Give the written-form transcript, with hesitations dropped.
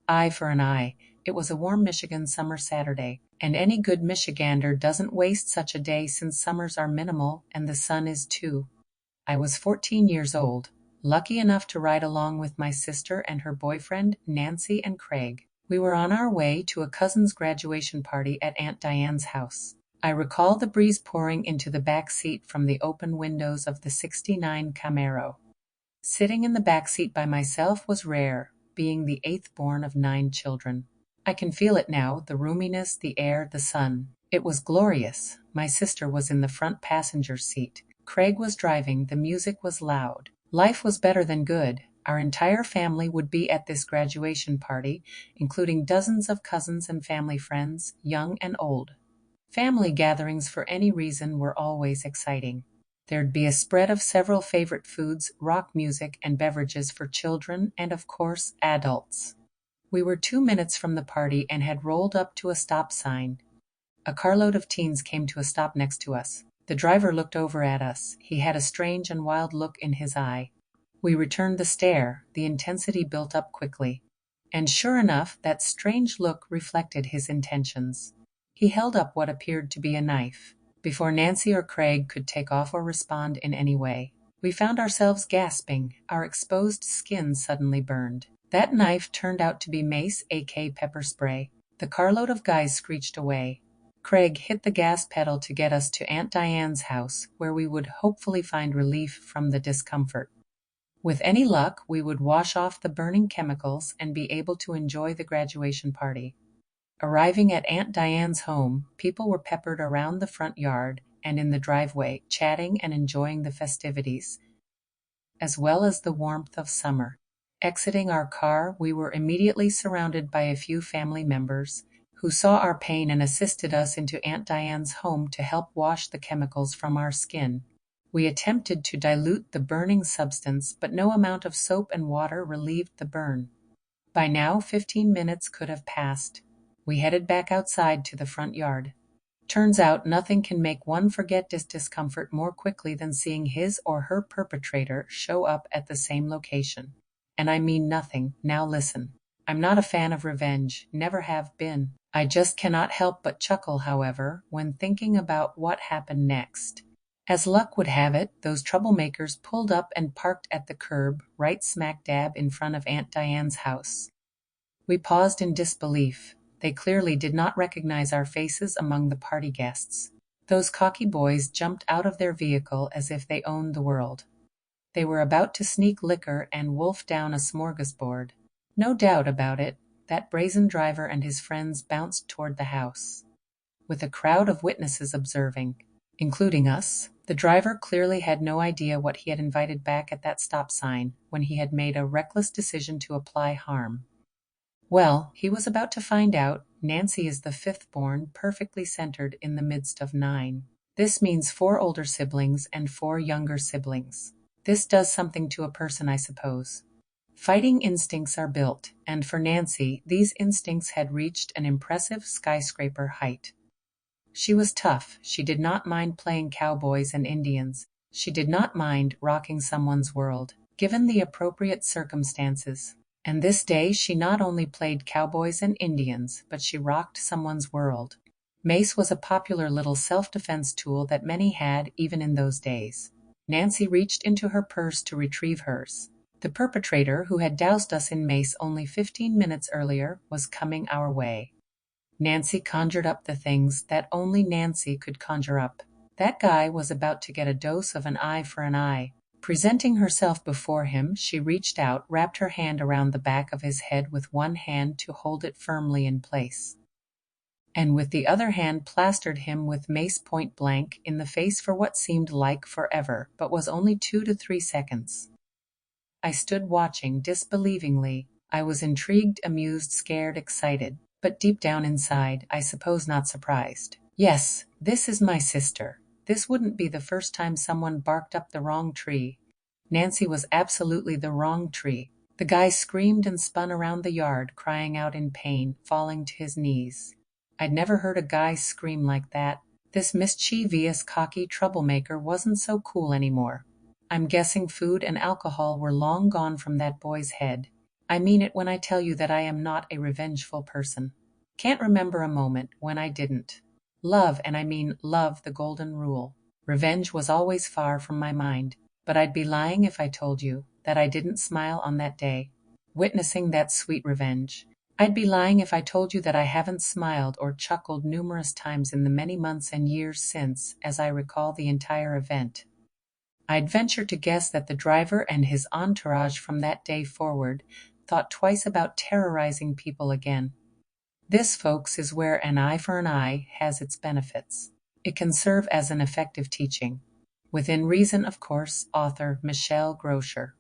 Eye for an eye. It was a warm Michigan summer Saturday, and any good Michigander doesn't waste such a day since summers are minimal and the sun is too. I was 14 years old, lucky enough to ride along with my sister and her boyfriend, Nancy and Craig. We were on our way to a cousin's graduation party at Aunt Diane's house. I recall the breeze pouring into the back seat from the open windows of the '69 Camaro. Sitting in the back seat by myself was rare, being the eighth born of 9 children. I can feel it now, the roominess, the air, the sun. It was glorious. My sister was in the front passenger seat. Craig was driving, the music was loud. Life was better than good. Our entire family would be at this graduation party, including dozens of cousins and family friends, young and old. Family gatherings for any reason were always exciting. There'd be a spread of several favorite foods, rock music, and beverages for children and, of course, adults. We were 2 minutes from the party and had rolled up to a stop sign. A carload of teens came to a stop next to us. The driver looked over at us. He had a strange and wild look in his eye. We returned the stare. The intensity built up quickly. And sure enough, that strange look reflected his intentions. He held up what appeared to be a knife. Before Nancy or Craig could take off or respond in any way, we found ourselves gasping. Our exposed skins suddenly burned. That knife turned out to be mace, aka pepper spray. The carload of guys screeched away. Craig hit the gas pedal to get us to Aunt Diane's house, where we would hopefully find relief from the discomfort. With any luck, we would wash off the burning chemicals and be able to enjoy the graduation party. Arriving at Aunt Diane's home, people were peppered around the front yard and in the driveway, chatting and enjoying the festivities, as well as the warmth of summer. Exiting our car, we were immediately surrounded by a few family members, who saw our pain and assisted us into Aunt Diane's home to help wash the chemicals from our skin. We attempted to dilute the burning substance, but no amount of soap and water relieved the burn. By now, 15 minutes could have passed. We headed back outside to the front yard. Turns out nothing can make one forget discomfort more quickly than seeing his or her perpetrator show up at the same location. And I mean nothing. Now listen. I'm not a fan of revenge, never have been. I just cannot help but chuckle, however, when thinking about what happened next. As luck would have it, those troublemakers pulled up and parked at the curb, right smack dab in front of Aunt Diane's house. We paused in disbelief. They clearly did not recognize our faces among the party guests. Those cocky boys jumped out of their vehicle as if they owned the world. They were about to sneak liquor and wolf down a smorgasbord. No doubt about it, that brazen driver and his friends bounced toward the house. With a crowd of witnesses observing, including us, the driver clearly had no idea what he had invited back at that stop sign when he had made a reckless decision to apply harm. Well, he was about to find out. Nancy is the fifth born, perfectly centered in the midst of 9. This means 4 older siblings and 4 younger siblings. This does something to a person, I suppose. Fighting instincts are built, and for Nancy, these instincts had reached an impressive skyscraper height. She was tough. She did not mind playing cowboys and Indians. She did not mind rocking someone's world, given the appropriate circumstances. And this day she not only played cowboys and Indians, but she rocked someone's world. Mace was a popular little self-defense tool that many had even in those days. Nancy reached into her purse to retrieve hers. The perpetrator, who had doused us in mace only 15 minutes earlier, was coming our way. Nancy conjured up the things that only Nancy could conjure up. That guy was about to get a dose of an eye for an eye. Presenting herself before him, she reached out, wrapped her hand around the back of his head with one hand to hold it firmly in place, and with the other hand plastered him with mace point blank in the face for what seemed like forever, but was only 2 to 3 seconds. I stood watching disbelievingly. I was intrigued, amused, scared, excited, but deep down inside, I suppose not surprised. Yes, this is my sister. This wouldn't be the first time someone barked up the wrong tree. Nancy was absolutely the wrong tree. The guy screamed and spun around the yard, crying out in pain, falling to his knees. I'd never heard a guy scream like that. This mischievous, cocky troublemaker wasn't so cool anymore. I'm guessing food and alcohol were long gone from that boy's head. I mean it when I tell you that I am not a revengeful person. Can't remember a moment when I didn't. Love, and I mean love, the golden rule. Revenge was always far from my mind, but I'd be lying if I told you that I didn't smile on that day, witnessing that sweet revenge. I'd be lying if I told you that I haven't smiled or chuckled numerous times in the many months and years since, as I recall the entire event. I'd venture to guess that the driver and his entourage from that day forward thought twice about terrorizing people again. This, folks, is where an eye for an eye has its benefits. It can serve as an effective teaching. Within reason, of course. Author Michelle Grosher.